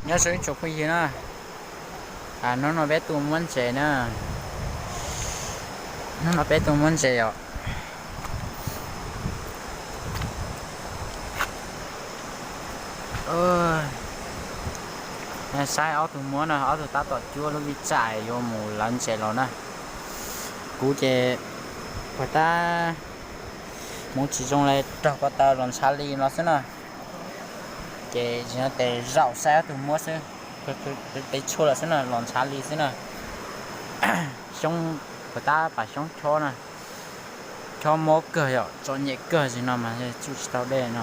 nhớ số chụp cái gì nữa nó bé tụi muốn chạy nữa nó bé tụi muốn chạy rồi sai áo tụi muốn rồi áo tụi ta tọt chua nó bị chạy vô mù lần chạy rồi nè cú chạy người ta muốn chỉ trong này cho có ta làm xa ly nó sẽ nè chạy chỉ là để rau sai tụi muốn sẽ cái chua là sẽ là làm xa ly sẽ nè xong người ta phải xong cho nè cho mó cờ rồi cho nhẹ cờ gì nào mà chú tao đây nè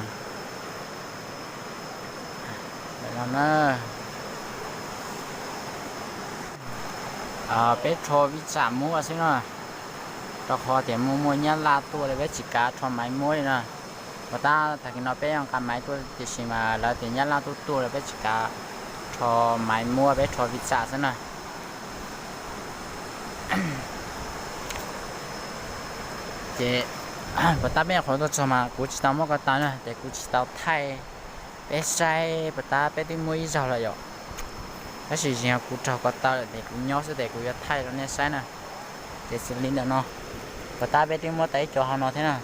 để làm nó bé cho vi chạm mua xí nè cho họ thì mua nhá la tua để bé chỉ cá cho máy mua nè người ta thằng nó bé ăn cả máy tua thì xí mà là thì nhá la tua để bé chỉ cá cho máy mua bé cho vi chạm xí nè thì người ta bé họ cho mà cú chỉ tao mua cái tao nè để cú chỉ tao thay bé sai người ta bé đi mua ít rồi là rồi cái gì gì cú trâu có tao để cú nhớ sẽ để cú thay nó nên sai nè để xử lý được nó người ta bé đi mua tới chỗ họ nói thế nào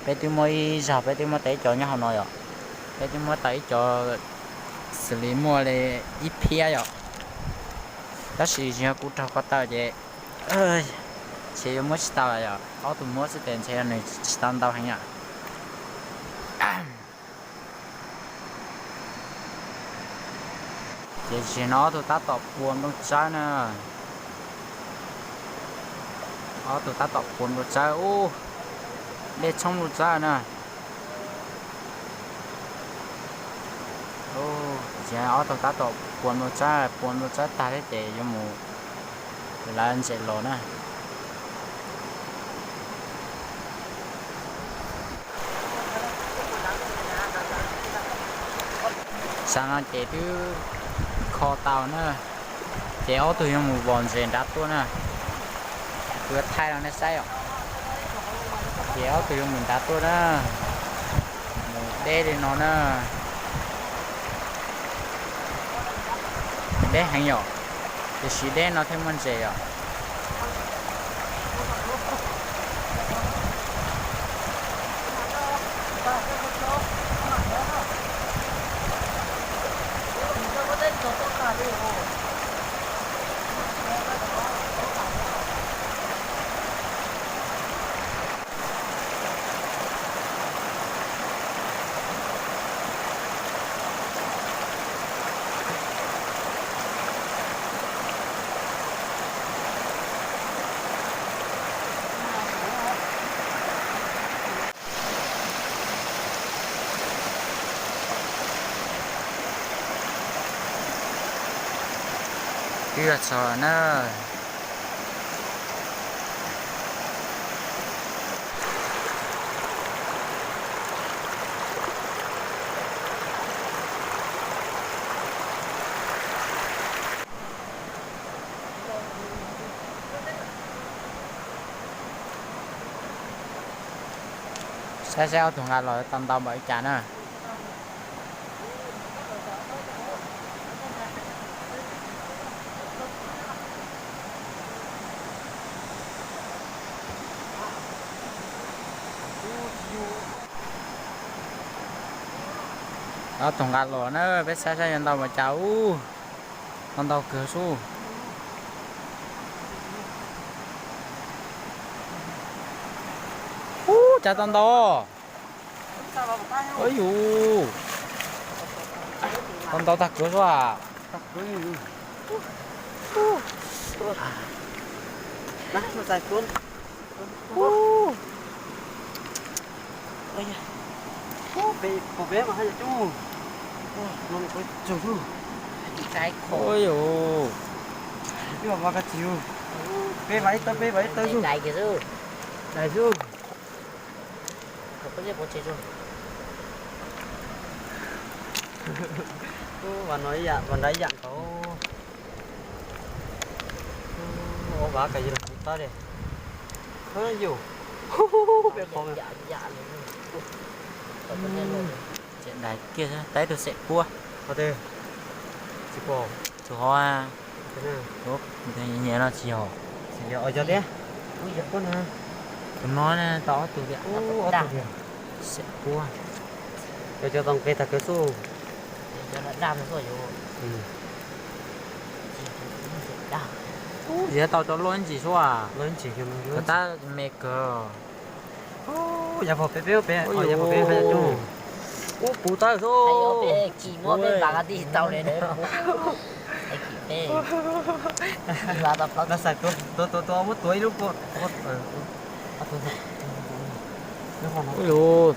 bé đi mua ít rồi bé đi mua tới chỗ nhau họ nói rồi bé đi mua tới chỗ xử lý mua để ít phe rồi cái gì gì cú trâu có tao vậy ơi chỉ mua chỉ tao rồi ở tụi mua sẽ tiền xe này chỉ tao tao hành ạ chỉ nó tụi ta tập buồn trong trái nè nó tụi ta tập buồn trong trái ô để trong trong trái nè ô chỉ nó tụi ta tập buồn trong trái ta để cho mù là anh sẽ lỗ nè sang anh chạy thứ kho tàu nữa kéo từ trong một vòng rèn đá tua nè vừa thay nó sai không kéo từ trong mình đá tua đó một đế thì nó nè đế hàng nhỏ thì chỉ đế nó thêm vấn đề rồi kia sợ nó xe xe thùng gà rồi tầm tầm bởi chả nữa đó thùng gà rồi nó bé xe xe nhân tàu mà cháu con tàu cửa su chả con to ôi dụ con tàu thật cửa su à nó dài cuốn ôi về cổ bé mà hay là chú nó có chú chú cái ôi dụ chứ mà cái chiều bé bảy tới chú đại cái chú đại chú không có gì bố trí chú và nói dạ và đấy dặn có ô bả cái gì là cũng ta đây hơi dù bé con dạ dạ chuyện này kia tới được sẽ cua có thể chỉ bỏ chỗ họ à cái nào lúc thì nhớ nó chỉ họ chỉ ở cho đấy ui giật con nè chúng nó nè to từ cái ô ở tụi sẽ cua cho tông cây thật cái số cho nó đam nó rồi ừ giờ tao cho luôn chỉ số à lớn chỉ cho người nó ta maker ô giờ vào bé bé ô giờ vào bé hay chung ô bù tay số ayo be kimo be bagati tao le ne ai ki be la ta nó sai tôi mất tuổi lúc cô mất tôi nó còn ôi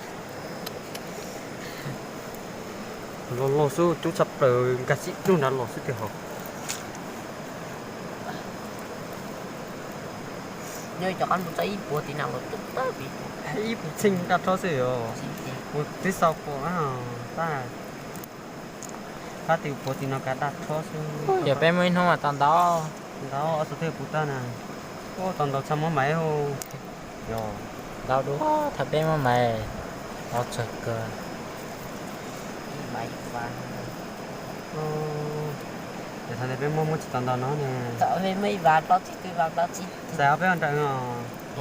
dồi lò su chú sắp rồi cả sĩ chú là lò su tiểu học nhớ cho con một tay bùa thì nào tức tới bị ít sinh đặt cho sự rồi một tí sau của ta ta tiểu bùa thì nó cả đặt cho sự giờ bé mới không mà tao đó đó ở số bùa ta nè ô toàn đầu chăm máy hồ rồi tao đúng thật bé mà mày tao chật cơ mày và để thằng này bé mua chỉ toàn đó nó nè tao về mấy và tao chỉ từ vào tao chỉ sao bé ăn trận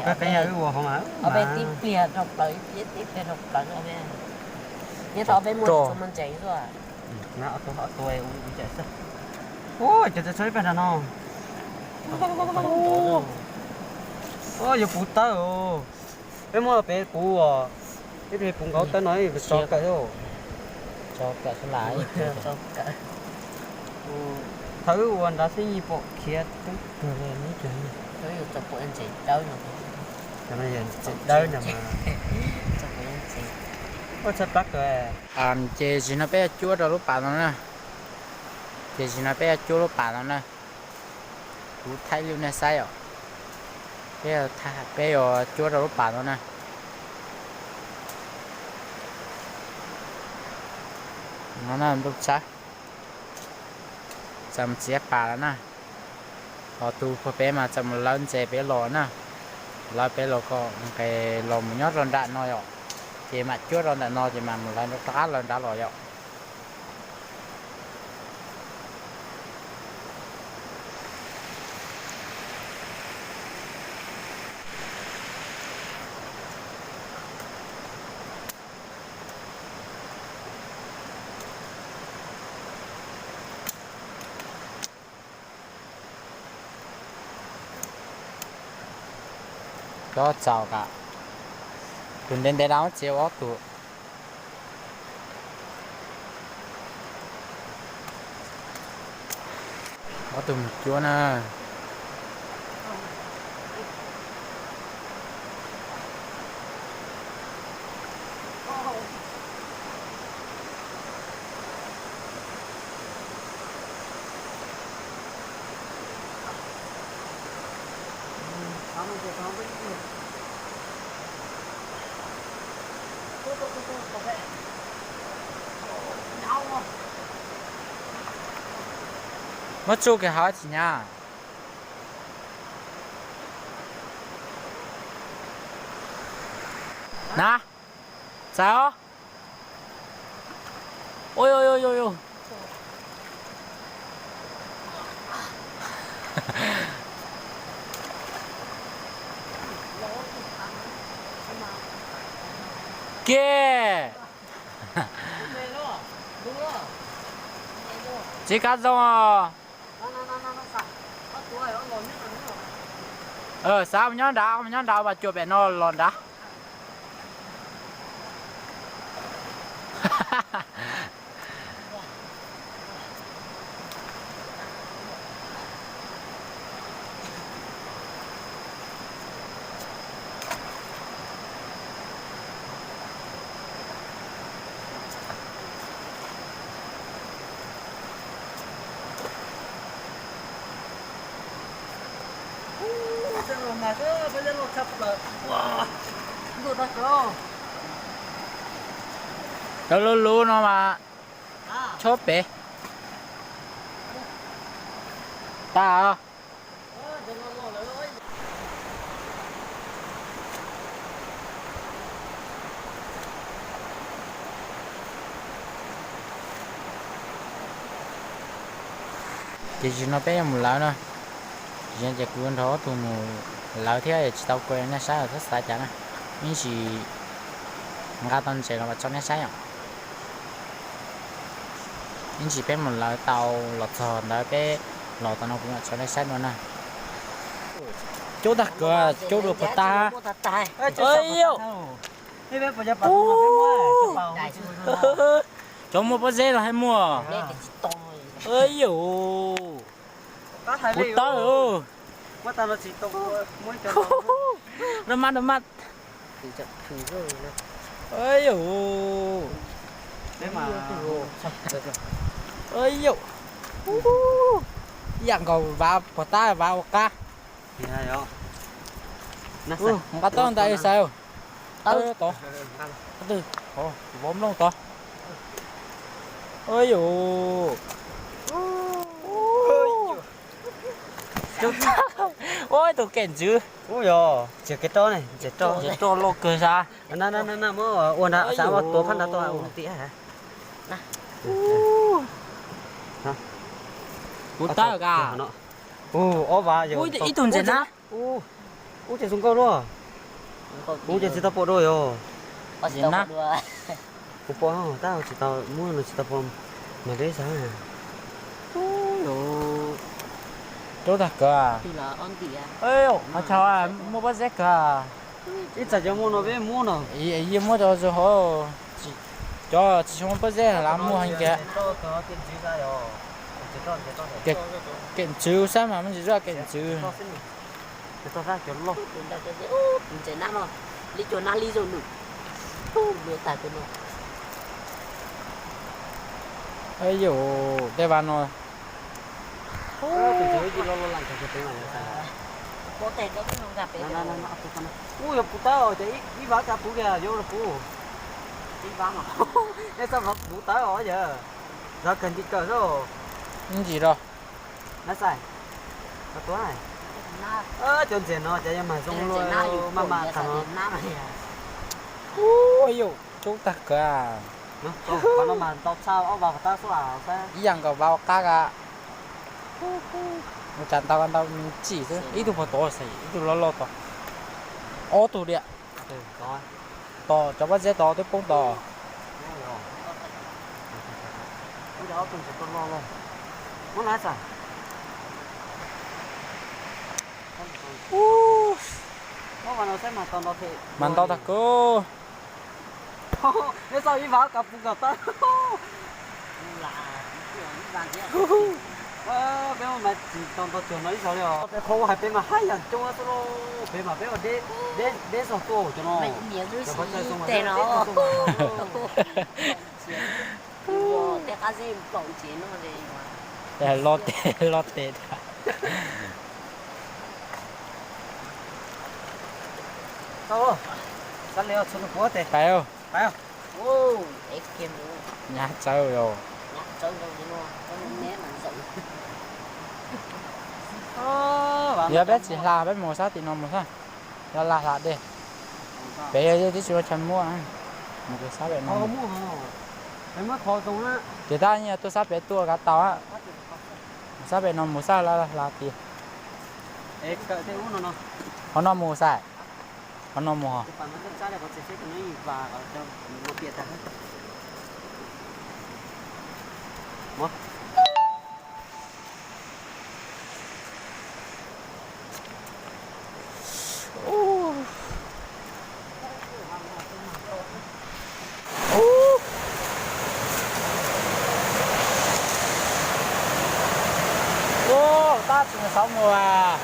cái nhà cái bùa không á ở bên tiếp liền học tới tiếp liền học tới ở bên nhớ tao bên một số mình chạy rồi nó tôi uống chạy sao ôi chạy chạy bên nó ôi giờ bút tới rồi bé mua bé bù à cái bé bù gấu tới nói về cho cái đâu cho cả số lái thử quần đã thấy bộ kia cái rồi mấy chuyện tôi yêu tập của anh chị đâu nữa cho nên giờ đỡ nè mà tập của anh chị ôi sắp tắt rồi chị chỉ nó bé chúa rồi lúc bạn nó nè chị chỉ nó bé chúa lúc bạn nó nè cú thay luôn nè sai rồi bé thay bé rồi chúa rồi lúc bạn nó nè nó nè lúc sao chăm chế bà nè họ tu phô bé mà chăm lớn chế bé lò nè lò bé lò có cái lò mình nhót lần đạn nói rồi chị mà chúa lần đạn nói chị mà một lần nó cá lần đã lò rồi đó chào cả đừng đến đây đó chiều ó tụ ó tụ chúa nè mất chỗ cái háo gì nha nè sao ôi ôi ôi ôi ôi kia chỉ cá rong à sao nhón đào mà chụp bên nó lòn đá bây giờ nó sắp rồi wow nó đã có nó lú nó mà chốt bể ta chỉ nó bé một lão nữa chỉ chỉ cuốn đó tụi mù lão thế chỉ tao quên nó sai ở rất sai chả nè nhưng chỉ ngã tao chỉ là cho nó sai à nhưng chỉ bé một lão tao lọt thò đó bé lọt tao nó cũng là cho nó sai luôn nè chỗ đặt cửa chỗ được của ta ơi yêu thế bây giờ bạn mua cái mua cái bao chỗ mua bao giờ là hay mua ơi yêu có thể bút tao ừ quá tao nó chỉ tông mỗi cái nó mắt thì chậm thử rồi ơi yêu đấy mà ơi yêu dạng cầu vào của ta vào ca thì hay đó nó không có tao đây sao ừ to từ ồ bấm lông to ơi yêu ôi tôi kẹn chứ ui giời chỉ cái to này chỉ to chỉ cho lô cơ ra nó mới uốn đã sao mà tổ phân đã to uốn tí hả bút tao cả ô bà giờ ui ít tuần á ô chỉ xuống câu luôn ô chỉ tao bộ đôi rồi có gì đâu đưa bộ bộ tao chỉ tao mua nó chỉ tao bộ mà đấy sao nè chỗ đặt cả thì là on tỉ à ơi mà chào à mua bao giờ cả ít giờ mua nó về mua nó ý mua đồ rồi hả cho chỉ mua bao giờ là mua hành cái kiện chữ sao mà mình chỉ ra kiện chữ tao ra kiểu lô chúng ta sẽ ô mình sẽ nát rồi lý cho nát lý rồi nụ đưa tài của nó ơi dụ đây bạn rồi cái gì lo lo làm cái tiếng này có thể nó cũng không gặp cái nó ui phụ tao thì đi vào cả phụ kìa vô là phụ đi vào mà cái sao mà phụ tao ở giờ giờ cần đi cờ rồi những gì đó nó sai nó tối này chọn tiền nó chạy mà xong rồi mà thằng nó ôi dụ chỗ đặt cả nó mà tao sao ở vào ta số nào sao ý rằng có vào cá cả một trận tao ăn tao chỉ thôi ít tu phải to xí ít tu lo to ô tu đi rồi to cho bắt dễ to tới bông to bây giờ tôi sẽ lo lo muốn nói sao mà nó sẽ mà tao nó thì mình to thật cô nếu sao đi vào cặp phụ cặp ta là vàng kia bé mà chỉ tao tao trường nó đi sao rồi bé khô hay bé mà hay à chung á số bé mà để sao tô cho nó mày nhiều thứ gì thế nó để cái gì bảo chế nó đi để lo tệ đâu sẵn liệu xuống nó tệ phải không phải không ô em kiếm nhá chơi rồi nhặt trâu đâu đi nó con né mà rộng giờ bé chỉ là bé mùa sao thì nó mùa sao giờ là đi bé giờ tí xíu chân mua ăn một cái sao bé nó mua hả em mới khó tung á thì ta như tôi sắp bé tua cả tàu á sao bé nó mùa sao là thì em cỡ thế uống nó nó mùa sao nó mùa phần nó chân này có thể cái này và ở trong một biệt thật một ta chỉ là 6 mùa à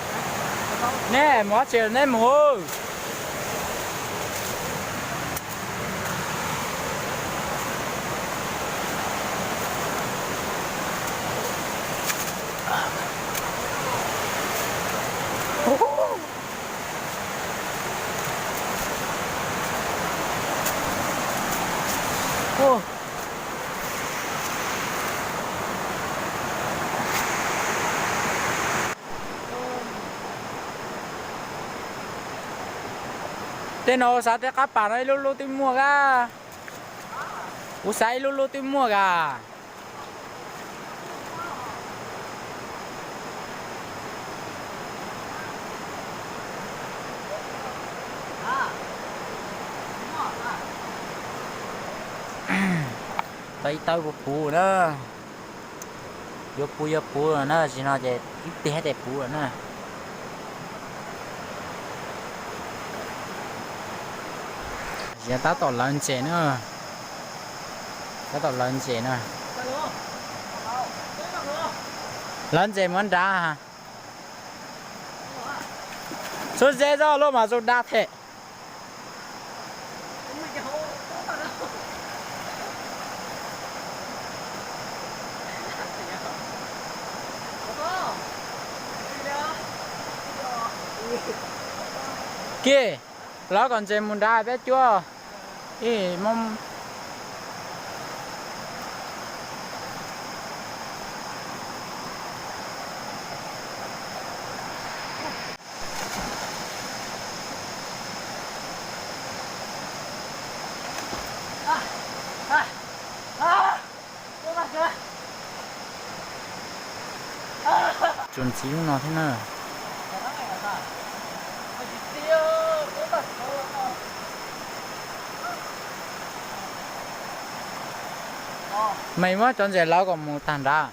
nè mỗi chiều nè mùa tên nó sao thế các bạn ấy lulu tìm mua cả u sai lulu tìm mua cả tay tay bù nữa vô bù rồi nó chỉ nó để ít tí hết để bù rồi nữa giờ ta tỏ lần chế nữa ta tỏ lần chế nữa lần chế muốn đá hả số dễ rồi luôn mà số đá thế kia nó còn chế muốn đá biết chưa ý mong chuẩn chỉ lúc nào thế nào mày mới chọn rẻ lão còn một thằng ra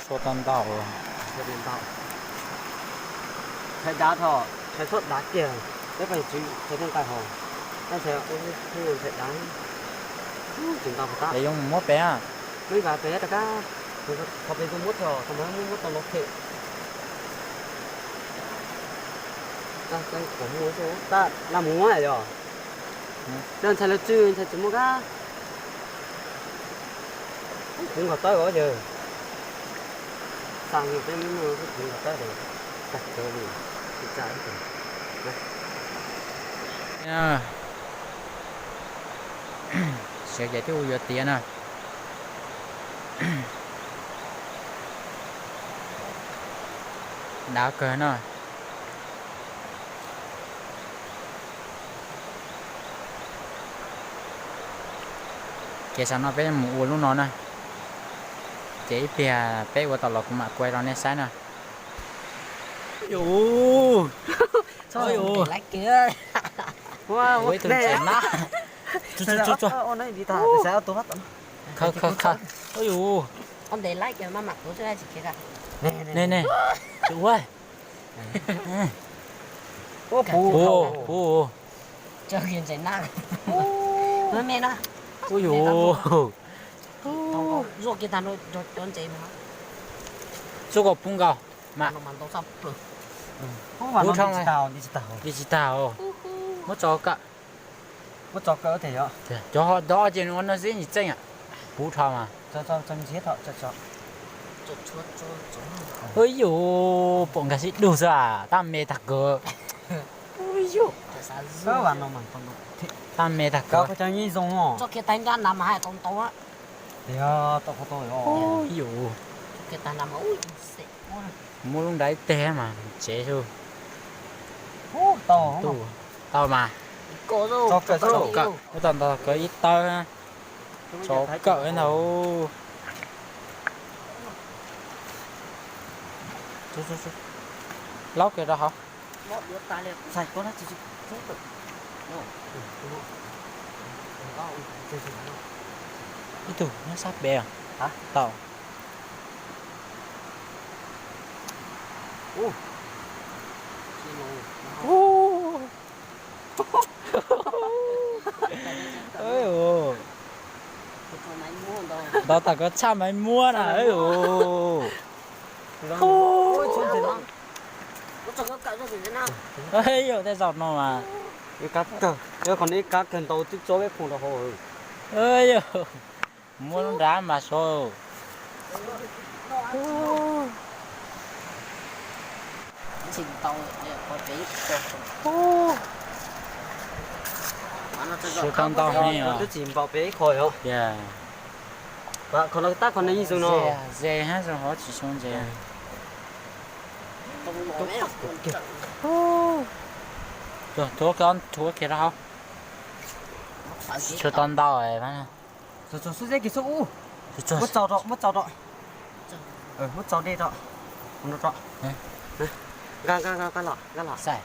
số tần tàu rồi Cái điện thoại. Cái đá thọ, cái suất đá kia, cái phải chú, cái con tài hồ. Ta sẽ cái người sẽ đá. Chúng ta phải ta. để dùng mốt bé à Mấy bà bé ta cá, họ bên tôi mút rồi, không phải mút tao lột thịt. Ta có mua số, ta làm mua này rồi. Đơn thay là chưa, thay chúng mua cá. Cũng có tới rồi giờ. Sang nhiều cái mua cũng có tới rồi. Đặt cho mình, cái trái rồi. nha sẽ giải thích nhiều tiền à đá cờ nó kể sao nó bé mù luôn nó nè chỉ bia bé của tàu lộc mà quay ra nè sai nè ủa Thôi lấy kia. Wow, với tôi chém má cho Ôn đấy đi ta, sao tôi bắt khờ ôi dồi Ông để lấy kia mà mặc của tôi chỉ kia cả. nè chú ơi Ô bù Cho hiện chạy nặng. Nói mẹ nó. ôi dồi Không có ruột kia ta nó trốn chạy mà. số gọt phun gạo mà Nó tao sắp rồi. không phải nó digital. mất cho cả Có cho cỡ thể đó. cho họ đó trên nó dễ như chân à phú thọ mà Cho chân chết họ cho. Chuột. ôi dồi bọn cái gì đủ rồi à ta mê thật cơ ôi dồi Có bạn nó mà con nó. ta mê thật Có cơ cái chân như giống hả? Cho kia tay ra nằm hai con to á. Thì tao có tôi rồi. ôi dồi Kia tay nằm ui xịn. mua luôn đấy té mà chế thôi To tù tao mà Cô rồi. Cho cái cho cỡ cái tầm tao có ít tao ha cho cỡ cái nào chú lóc kìa đó hả Một đứa tay liền. Sạch có nó chỉ Chết rồi. ít tù nó sắp bè à Hả? tao ơi ồ đó ta có cha mày mua nè ơi ồ Ôi chuyện gì lắm. Nó cho nó cạo cho gì thế nào? ơi ở đây giọt nó mà Cái cá cờ. Cái còn đi cá cần tàu tích cho cái khung đó hồi. ơi mua nó đá mà xô Xin tao để có tí cho. số con tao hay à Cái chìm vào bé khỏi không? yeah Và còn nó ta còn như giống nó. dê hết rồi họ chỉ xuống dê rồi thua kia đó số con tao rồi phải không Rồi số dây cái số. số Mất cháu rồi. Mất cháu đi rồi. Không được rồi. Ga lọ. sai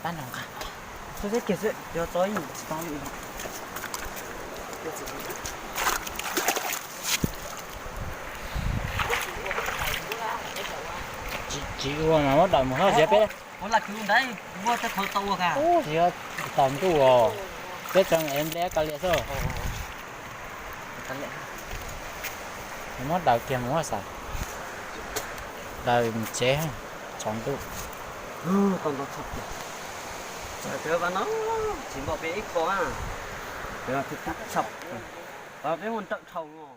bán nào cả Tôi sẽ kể sự cho tôi tao đi. chỉ uống mà mất đợi một hơi dẹp đấy Ủa là cứu đấy, mua cho thằng tàu cả. chỉ có tầm tu rồi biết rằng em bé cả liệt rồi Cái lẽ mất đợi kia mất sao đợi chế chọn tu còn nó thật. Trời tớ và nó chỉ bỏ bé ít có à. Tớ là thực tắc sập. Và bé hồn tận thầu ngỏ.